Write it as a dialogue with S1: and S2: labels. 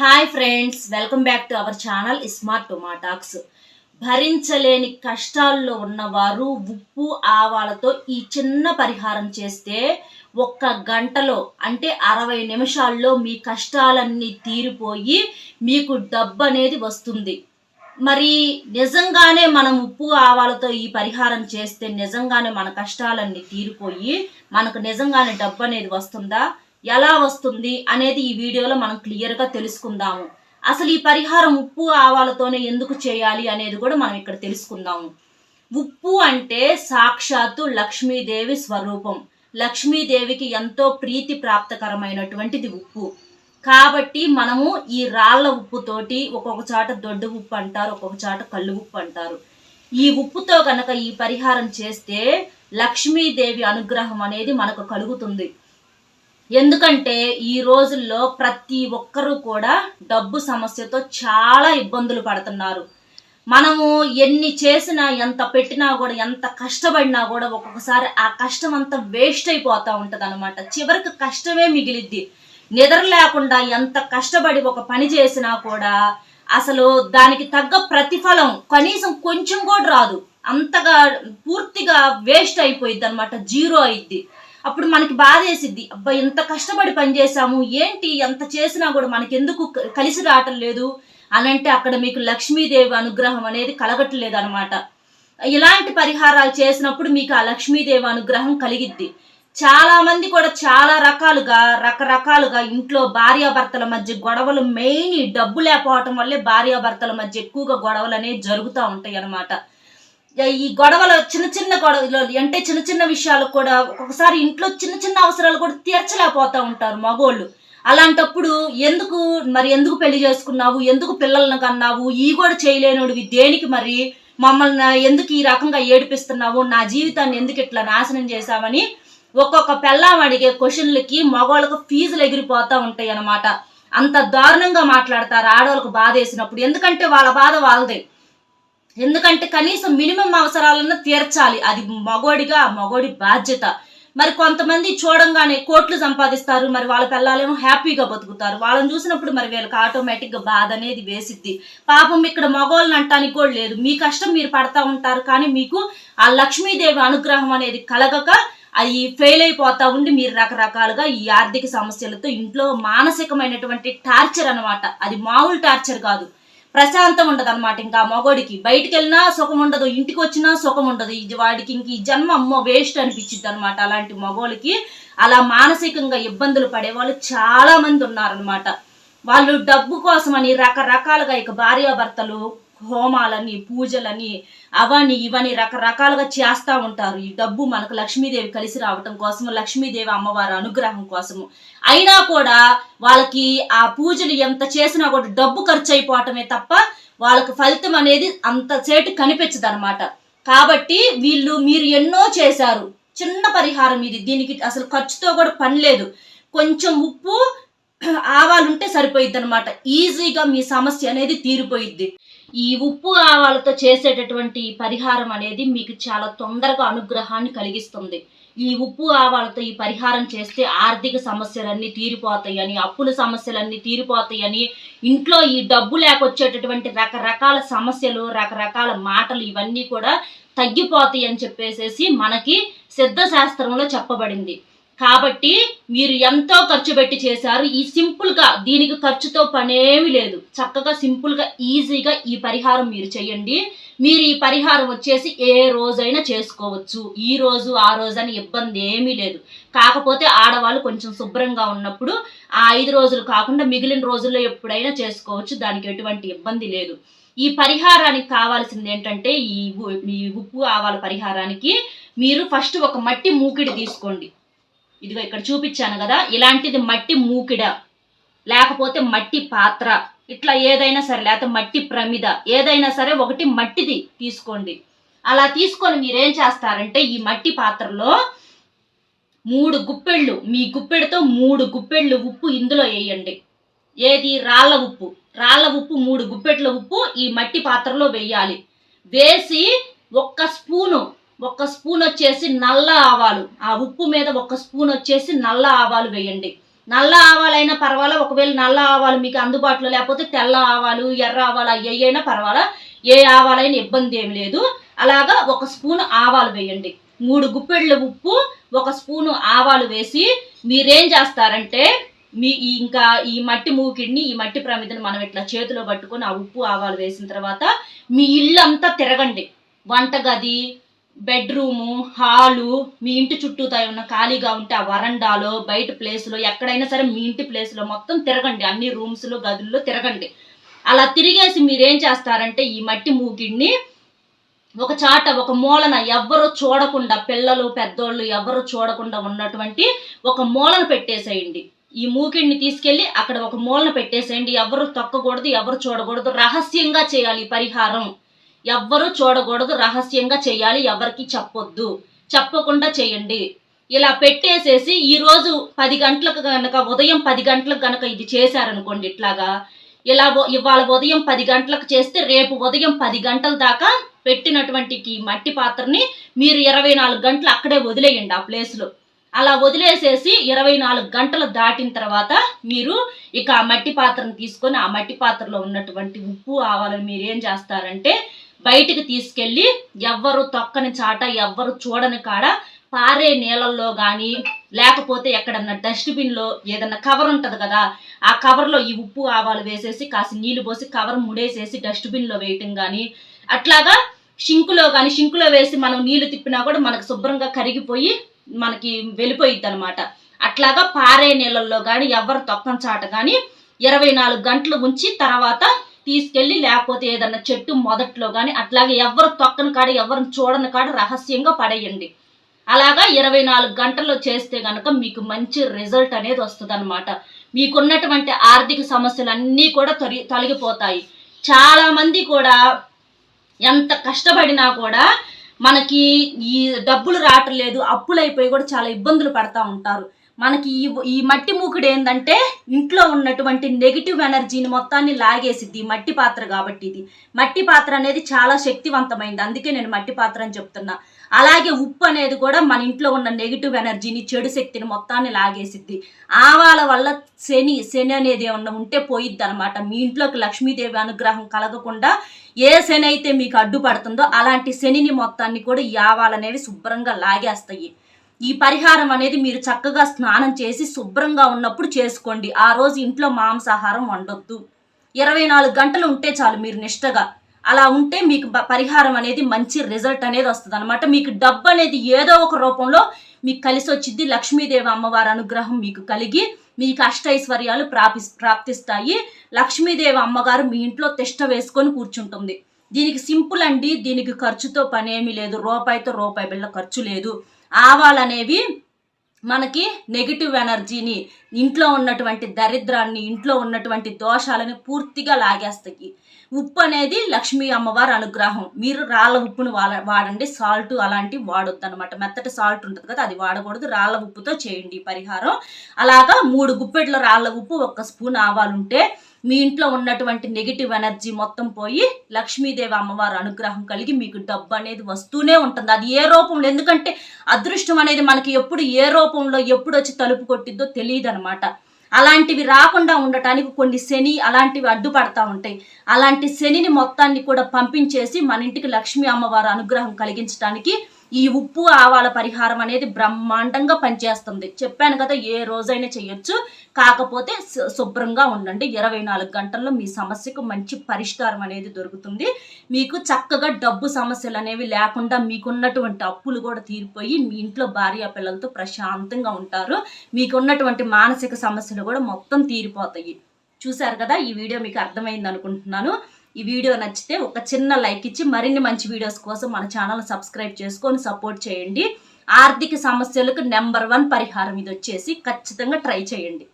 S1: Hi friends, welcome back to our channel smart టొమాటాక్స్. భరించలేని కష్టాల్లో ఉన్నవారు ఉప్పు ఆవాలతో ఈ చిన్న పరిహారం చేస్తే ఒక్క గంటలో అంటే 60 నిమిషాల్లో మీ కష్టాలన్నీ తీరిపోయి మీకు డబ్బు అనేది వస్తుంది. మరి నిజంగానే మనం ఉప్పు ఆవాలతో ఈ పరిహారం చేస్తే నిజంగానే మన కష్టాలన్నీ తీరిపోయి మనకు నిజంగానే డబ్బు అనేది వస్తుందా, ఎలా వస్తుంది అనేది ఈ వీడియోలో మనం క్లియర్గా తెలుసుకుందాము. అసలు ఈ పరిహారం ఉప్పు ఆవాలతోనే ఎందుకు చేయాలి అనేది కూడా మనం ఇక్కడ తెలుసుకుందాము. ఉప్పు అంటే సాక్షాత్తు లక్ష్మీదేవి స్వరూపం. లక్ష్మీదేవికి ఎంతో ప్రీతి ప్రాప్తకరమైనటువంటిది ఉప్పు. కాబట్టి మనము ఈ రాళ్ల ఉప్పుతోటి ఒక్కొక్క చాట దొడ్డు ఉప్పు అంటారు, ఒక్కొక్క చాట కళ్ళు ఉప్పు అంటారు. ఈ ఉప్పుతో కనుక ఈ పరిహారం చేస్తే లక్ష్మీదేవి అనుగ్రహం అనేది మనకు కలుగుతుంది. ఎందుకంటే ఈ రోజుల్లో ప్రతి ఒక్కరూ కూడా డబ్బు సమస్యతో చాలా ఇబ్బందులు పడుతున్నారు. మనము ఎన్ని చేసినా, ఎంత పెట్టినా కూడా, ఎంత కష్టపడినా కూడా ఒక్కొక్కసారి ఆ కష్టం అంతా వేస్ట్ అయిపోతూ ఉంటుంది అనమాట. చివరికి కష్టమే మిగిలిద్ది. నిద్ర లేకుండా ఎంత కష్టపడి ఒక పని చేసినా కూడా అసలు దానికి తగ్గ ప్రతిఫలం కనీసం కొంచెం కూడా రాదు. అంతగా పూర్తిగా వేస్ట్ అయిపోయిద్ది అనమాట, జీరో అయిద్ది. అప్పుడు మనకి బాధ వేసిద్ది, అబ్బా ఎంత కష్టపడి పనిచేసాము, ఏంటి ఎంత చేసినా కూడా మనకెందుకు కలిసి రావటం లేదు అని అంటే అక్కడ మీకు లక్ష్మీదేవి అనుగ్రహం అనేది కలగట్లేదు అనమాట. ఇలాంటి పరిహారాలు చేసినప్పుడు మీకు ఆ లక్ష్మీదేవి అనుగ్రహం కలిగిద్ది. చాలా మంది కూడా చాలా రకరకాలుగా ఇంట్లో భార్యాభర్తల మధ్య గొడవలు, మెయిన్ డబ్బు లేకపోవటం వల్లే భార్యాభర్తల మధ్య ఎక్కువగా గొడవలు అనేవి జరుగుతూ ఉంటాయి అన్నమాట. ఈ గొడవలు చిన్న గొడవలు అంటే చిన్న విషయాలకు కూడా ఒక్కొక్కసారి ఇంట్లో చిన్న అవసరాలు కూడా తీర్చలేకపోతూ ఉంటారు మగోళ్ళు. అలాంటప్పుడు ఎందుకు పెళ్లి చేసుకున్నావు, ఎందుకు పిల్లలను కన్నావు, ఈ కూడా చేయలేనోడివి దేనికి, మరి మమ్మల్ని ఎందుకు ఈ రకంగా ఏడిపిస్తున్నావు, నా జీవితాన్ని ఎందుకు ఇట్లా నాశనం చేశావని ఒక్కొక్క పెళ్ళాం అడిగే క్వశ్చన్లకి మగవాళ్ళకు ఫీజులు ఎగిరిపోతూ ఉంటాయి అన్నమాట. అంత దారుణంగా మాట్లాడతారు ఆడవాళ్ళకు బాధ వేసినప్పుడు. ఎందుకంటే వాళ్ళ బాధ వాళ్ళదే. ఎందుకంటే కనీసం మినిమం అవసరాలను తీర్చాలి, అది మగోడి బాధ్యత. మరి కొంతమంది చూడంగానే కోట్లు సంపాదిస్తారు, మరి వాళ్ళ పిల్లలేమో హ్యాపీగా బతుకుతారు. వాళ్ళని చూసినప్పుడు మరి వీళ్ళకి ఆటోమేటిక్గా బాధ అనేది వేసిద్ది. పాపం ఇక్కడ మగవాళ్ళని అంటానికి కూడా లేదు, మీ కష్టం మీరు పడతా ఉంటారు, కానీ మీకు ఆ లక్ష్మీదేవి అనుగ్రహం అనేది కలగక అవి ఫెయిల్ అయిపోతా ఉండి మీరు రకరకాలుగా ఈ ఆర్థిక సమస్యలతో ఇంట్లో మానసికమైనటువంటి టార్చర్ అనమాట. అది మామూలు టార్చర్ కాదు, ప్రశాంతం ఉండదు అనమాట. ఇంకా మగోడికి బయటికి వెళ్ళినా సుఖం ఉండదు, ఇంటికి వచ్చినా సుఖం ఉండదు. వాడికి ఇంక ఈ జన్మ అమ్మో వేస్ట్ అనిపించిద్ది అనమాట. అలాంటి మగోళ్ళకి అలా మానసికంగా ఇబ్బందులు పడేవాళ్ళు చాలా మంది ఉన్నారనమాట. వాళ్ళు డబ్బు కోసమని రకరకాలుగా ఇక భార్యాభర్తలు హోమాలని, పూజలని, అవని ఇవని రకరకాలుగా చేస్తూ ఉంటారు. ఈ డబ్బు మనకు లక్ష్మీదేవి కలిసి రావటం కోసము, లక్ష్మీదేవి అమ్మవారి అనుగ్రహం కోసము. అయినా కూడా వాళ్ళకి ఆ పూజలు ఎంత చేసినా కూడా డబ్బు ఖర్చు అయిపోవటమే తప్ప వాళ్ళకి ఫలితం అనేది అంతసేటు కనిపించదు అనమాట. కాబట్టి మీరు ఎన్నో చేశారు, చిన్న పరిహారం ఇది, దీనికి అసలు ఖర్చుతో కూడా పని లేదు. కొంచెం ఉప్పు ఆవాలుంటే సరిపోయిద్ది అనమాట. ఈజీగా మీ సమస్య అనేది తీరిపోయిద్ది. ఈ ఉప్పు ఆవాలతో చేసేటటువంటి పరిహారం అనేది మీకు చాలా తొందరగా అనుగ్రహాన్ని కలిగిస్తుంది. ఈ ఉప్పు ఆవాలతో ఈ పరిహారం చేస్తే ఆర్థిక సమస్యలన్నీ తీరిపోతాయని, అప్పుల సమస్యలన్నీ తీరిపోతాయని, ఇంట్లో ఈ డబ్బు లేకొచ్చేటటువంటి రకరకాల సమస్యలు, రకరకాల మాటలు ఇవన్నీ కూడా తగ్గిపోతాయి అని చెప్పేసి మనకి సిద్ధశాస్త్రంలో చెప్పబడింది. కాబట్టి మీరు ఎంతో ఖర్చు పెట్టి చేశారు. ఈ సింపుల్గా దీనికి ఖర్చుతో పనేమి లేదు, చక్కగా సింపుల్గా ఈజీగా ఈ పరిహారం మీరు చేయండి. మీరు ఈ పరిహారం వచ్చేసి ఏ రోజైనా చేసుకోవచ్చు, ఈ రోజు ఆ రోజు అని ఇబ్బంది ఏమీ లేదు. కాకపోతే ఆడవాళ్ళు కొంచెం శుభ్రంగా ఉన్నప్పుడు ఆ 5 రోజులు కాకుండా మిగిలిన రోజుల్లో ఎప్పుడైనా చేసుకోవచ్చు, దానికి ఎటువంటి ఇబ్బంది లేదు. ఈ పరిహారానికి కావాల్సింది ఏంటంటే ఈ ఉప్పు ఆవాల పరిహారానికి మీరు ఫస్ట్ ఒక మట్టి మూకిడి తీసుకోండి. ఇదిగో ఇక్కడ చూపించాను కదా, ఇలాంటిది మట్టి మూకిడ, లేకపోతే మట్టి పాత్ర, ఇట్లా ఏదైనా సరే, లేకపోతే మట్టి ప్రమిద, ఏదైనా సరే ఒకటి మట్టిది తీసుకోండి. అలా తీసుకొని మీరేం చేస్తారంటే ఈ మట్టి పాత్రలో 3 గుప్పెళ్ళు, మీ గుప్పెడితో 3 గుప్పెళ్ళు ఉప్పు ఇందులో వేయండి. ఏది? రాళ్ళ ఉప్పు 3 గుప్పెట్ల ఉప్పు ఈ మట్టి పాత్రలో వేయాలి. వేసి ఒక్క స్పూన్ వచ్చేసి నల్ల ఆవాలు, ఆ ఉప్పు మీద 1 స్పూన్ వచ్చేసి నల్ల ఆవాలు వేయండి. నల్ల ఆవాలైనా పర్వాలా, ఒకవేళ నల్ల ఆవాలు మీకు అందుబాటులో లేకపోతే తెల్ల ఆవాలు, ఎర్ర ఆవాలు అయ్యైనా పర్వాలా, ఏ ఆవాలైనా ఇబ్బంది ఏమి లేదు. అలాగా 1 స్పూన్ ఆవాలు వేయండి. 3 గుప్పెళ్ళ ఉప్పు, 1 స్పూను ఆవాలు వేసి మీరేం చేస్తారంటే ఇంకా ఈ మట్టి మూకిడిని, ఈ మట్టి ప్రమిదని మనం ఇట్లా చేతిలో పట్టుకొని ఆ ఉప్పు ఆవాలు వేసిన తర్వాత మీ ఇల్లంతా తిరగండి. వంటగది, బెడ్రూము, హాలు, మీ ఇంటి చుట్టూతా ఉన్న ఖాళీగా ఉంటే ఆ వరండాలో, బయట ప్లేస్లో, ఎక్కడైనా సరే మీ ఇంటి ప్లేస్లో మొత్తం తిరగండి. అన్ని రూమ్స్లో, గదుల్లో తిరగండి. అలా తిరిగేసి మీరేం చేస్తారంటే ఈ మట్టి మూకిడిని ఒక చాట, ఒక మూలన, ఎవ్వరూ చూడకుండా, పిల్లలు పెద్దోళ్ళు ఎవరు చూడకుండా ఉన్నటువంటి ఒక మూలన పెట్టేసేయండి. ఈ మూకిడిని తీసుకెళ్లి అక్కడ ఒక మూలన పెట్టేసేయండి. ఎవరు తొక్కకూడదు, ఎవరు చూడకూడదు. రహస్యంగా చేయాలి ఈ పరిహారం. ఎవ్వరూ చూడకూడదు, రహస్యంగా చేయాలి. ఎవరికి చెప్పొద్దు, చెప్పకుండా చేయండి. ఇలా పెట్టేసేసి ఈరోజు 10 గంటలకు గనక, ఉదయం 10 గంటలకు గనక ఇది చేశారనుకోండి, ఇట్లాగా ఇవాళ ఉదయం 10 గంటలకు చేస్తే రేపు ఉదయం 10 గంటల దాకా పెట్టినటువంటి ఈ మట్టి పాత్రని మీరు 24 గంటలు అక్కడే వదిలేయండి ఆ ప్లేస్లో. అలా వదిలేసేసి 24 గంటలు దాటిన తర్వాత మీరు ఇక ఆ మట్టి పాత్రను తీసుకొని ఆ మట్టి పాత్రలో ఉన్నటువంటి ఉప్పు ఆవాలను మీరు ఏం చేస్తారంటే బయటికి తీసుకెళ్ళి ఎవ్వరు తొక్కని చాట, ఎవ్వరు చూడని కాడ పారే నీళ్ళల్లో కానీ, లేకపోతే ఎక్కడన్నా డస్ట్బిన్లో ఏదన్నా కవర్ ఉంటుంది కదా, ఆ కవర్లో ఈ ఉప్పు ఆవాలు వేసేసి కాసి నీళ్లు పోసి కవర్ ముడేసేసి డస్ట్బిన్లో వేయటం కానీ, అట్లాగా షింకులో వేసి మనం నీళ్లు తిప్పినా కూడా మనకు శుభ్రంగా కరిగిపోయి మనకి వెళ్ళిపోయిద్ది అనమాట. అట్లాగా పారే నీళ్ళల్లో కానీ, ఎవరు తొక్కని చాట కానీ 24 గంటలు ఉంచి తర్వాత తీసుకెళ్ళి, లేకపోతే ఏదన్నా చెట్టు మొదట్లో కానీ అట్లాగే ఎవరు తొక్కని కాడ, ఎవరిని చూడని కాడ రహస్యంగా పడేయండి. అలాగా 24 గంటల్లో చేస్తే గనక మీకు మంచి రిజల్ట్ అనేది వస్తుంది అనమాట. మీకున్నటువంటి ఆర్థిక సమస్యలు అన్నీ కూడా తొలగిపోతాయి. చాలా మంది కూడా ఎంత కష్టపడినా కూడా మనకి ఈ డబ్బులు రావట్లేదు, అప్పులైపోయి కూడా చాలా ఇబ్బందులు పడతా ఉంటారు. మనకి ఈ మట్టి మూకుడు ఏంటంటే ఇంట్లో ఉన్నటువంటి నెగిటివ్ ఎనర్జీని మొత్తాన్ని లాగేసిద్ది. మట్టి పాత్ర కాబట్టి ఇది మట్టి పాత్ర అనేది చాలా శక్తివంతమైంది, అందుకే నేను మట్టి పాత్ర అని చెప్తున్నా. అలాగే ఉప్పు అనేది కూడా మన ఇంట్లో ఉన్న నెగిటివ్ ఎనర్జీని, చెడు శక్తిని మొత్తాన్ని లాగేసిద్ది. ఆవాల వల్ల శని అనేది ఏమన్నా ఉంటే పోయిద్ది అనమాట. మీ ఇంట్లోకి లక్ష్మీదేవి అనుగ్రహం కలగకుండా ఏ శని అయితే మీకు అడ్డుపడుతుందో అలాంటి శనిని మొత్తాన్ని కూడా ఈ ఆవాలు అనేవి శుభ్రంగా లాగేస్తాయి. ఈ పరిహారం అనేది మీరు చక్కగా స్నానం చేసి శుభ్రంగా ఉన్నప్పుడు చేసుకోండి. ఆ రోజు ఇంట్లో మాంసాహారం వండొద్దు. 24 గంటలు ఉంటే చాలు మీరు నిష్టగా. అలా ఉంటే మీకు పరిహారం అనేది మంచి రిజల్ట్ అనేది వస్తుంది అనమాట. మీకు డబ్బు అనేది ఏదో ఒక రూపంలో మీకు కలిసి వచ్చింది. లక్ష్మీదేవి అమ్మవారి అనుగ్రహం మీకు కలిగి మీకు అష్టైశ్వర్యాలు ప్రాప్తిస్తాయి. లక్ష్మీదేవి అమ్మగారు మీ ఇంట్లో తిష్ట వేసుకొని కూర్చుంటుంది. దీనికి సింపుల్ అండి, దీనికి ఖర్చుతో పని ఏమీ లేదు. రూపాయితో రూపాయి బిళ్ళ ఖర్చు లేదు. ఆవాలు అనేవి మనకి నెగిటివ్ ఎనర్జీని, ఇంట్లో ఉన్నటువంటి దరిద్రాన్ని, ఇంట్లో ఉన్నటువంటి దోషాలని పూర్తిగా లాగేస్తాయి. ఉప్పు అనేది లక్ష్మీ అమ్మవారి అనుగ్రహం. మీరు రాళ్ళ ఉప్పును వాడండి, సాల్ట్ అలాంటివి వాడొద్దు అనమాట. మెత్తటి సాల్ట్ ఉంటుంది కదా, అది వాడకూడదు. రాళ్ళ ఉప్పుతో చేయండి పరిహారం. అలాగా 3 గుప్పెట్ల రాళ్ళ ఉప్పు, 1 స్పూన్ ఆవాలు ఉంటే మీ ఇంట్లో ఉన్నటువంటి నెగిటివ్ ఎనర్జీ మొత్తం పోయి లక్ష్మీదేవి అమ్మవారి అనుగ్రహం కలిగి మీకు డబ్బు అనేది వస్తూనే ఉంటుంది. అది ఏ రూపంలో, ఎందుకంటే అదృష్టం అనేది మనకి ఎప్పుడు ఏ రూపంలో ఎప్పుడు వచ్చి తలుపు కొట్టిద్దో తెలియదు అనమాట. అలాంటివి రాకుండా ఉండటానికి కొన్ని శని అలాంటివి అడ్డుపడతా ఉంటాయి. అలాంటి శనిని మొత్తాన్ని కూడా పంపించేసి మన ఇంటికి లక్ష్మీ అమ్మవారి అనుగ్రహం కలిగించడానికి ఈ ఉప్పు ఆవాల పరిహారం అనేది బ్రహ్మాండంగా పనిచేస్తుంది. చెప్పాను కదా, ఏ రోజైనా చేయొచ్చు. కాకపోతే శుభ్రంగా ఉండండి. 24 గంటల్లో మీ సమస్యకు మంచి పరిష్కారం అనేది దొరుకుతుంది. మీకు చక్కగా డబ్బు సమస్యలు అనేవి లేకుండా మీకున్నటువంటి అప్పులు కూడా తీరిపోయి మీ ఇంట్లో భార్య పిల్లలతో ప్రశాంతంగా ఉంటారు. మీకున్నటువంటి మానసిక సమస్యలు కూడా మొత్తం తీరిపోతాయి. చూశారు కదా, ఈ వీడియో మీకు అర్థమైంది అనుకుంటున్నాను. ఈ వీడియో నచ్చితే ఒక చిన్న లైక్ ఇచ్చి మరిన్ని మంచి వీడియోస్ కోసం మన ఛానల్ సబ్స్క్రైబ్ చేసుకొని సపోర్ట్ చేయండి. ఆర్థిక సమస్యలకు నెంబర్ 1 పరిహారం ఇది వచ్చేసి ఖచ్చితంగా ట్రై చేయండి.